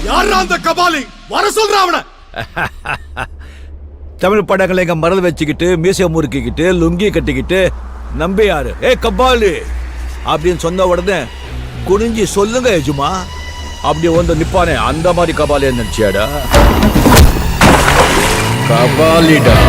யாரா அந்த கபாலி? வர சொல்ற அவன. தமிழ் படங்களை எங்க மரல் வச்சுக்கிட்டு மீசை முறுக்கிக்கிட்டு லுங்கி கட்டிக்கிட்டு நம்பியாரு கபாலி அப்படின்னு சொன்ன உடனே குனிஞ்சி சொல்லுங்க எஜுமா அப்படி வந்து நிப்பானே அந்த மாதிரி கபாலி நினைச்சியாடா? கபாலிடா.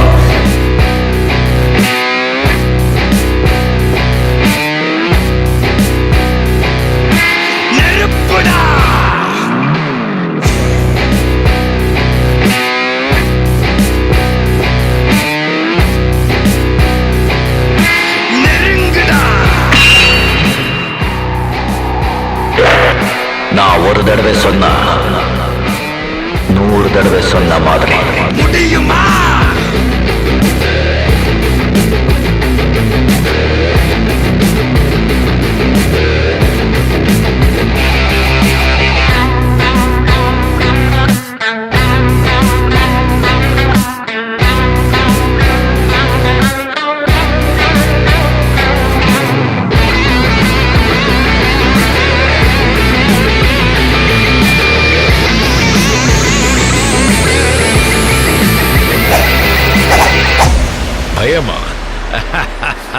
நான் ஒரு தடவை சொன்னா 100 தடவை சொன்ன மாதிரி முடியுமா? பயமா?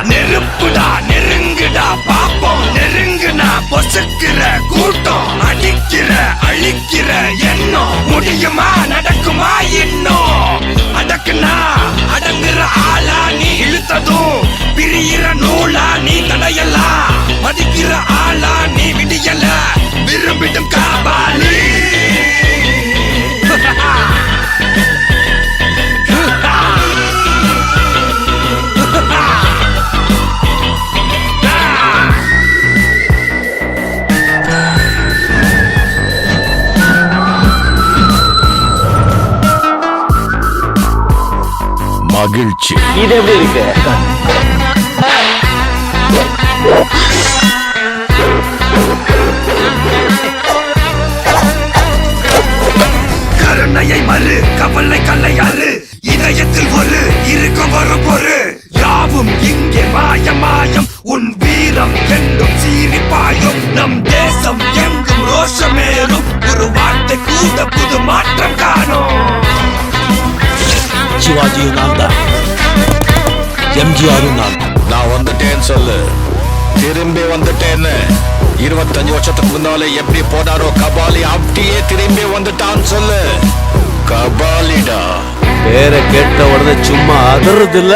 நெருப்புடா நெருங்குடா பாப்போம், நெருங்குனா பொசுக்கிற கூட்டம், அடிக்கிற அழிக்கிற எண்ணம் முடியுமா நடக்குமா இன்னும்? அடக்குனா அடங்குற ஆளா நீ இழுத்ததும், பிரியிற நூலா நீ தடையலாம், மதிக்கிற ஆளா நீ விடியல விரும்பிடும் காபாலி. மகிழ்ச்சி. இது எப்படி இருக்கு? கருணையை மறு கவலை கல்லையாறு, இதயத்தில் ஒரு இருக்கும் வரும் பொறு, யாவும் இங்கே மாயம் மாயம், உன் வீரம் என்றும் சீரிப்பாயும், நம் தேசம் எங்கும் ரோஷமேறும், ஒரு வார்த்தை கூட புது மாற்றம் காணும். சிவாஜியும் நான் தான், எம்ஜிஆரும் நான். நான் வந்துட்டேன்னு சொல்லு, திரும்பி வந்துட்டேன்னு. 25 வருஷத்துக்கு முன்னாலே எப்படி போனாரோ கபாலி, அப்படியே திரும்பி வந்துட்டான்னு சொல்லு. கபாலிடா. பேரை கேட்ட உடனே சும்மா அதறது இல்ல.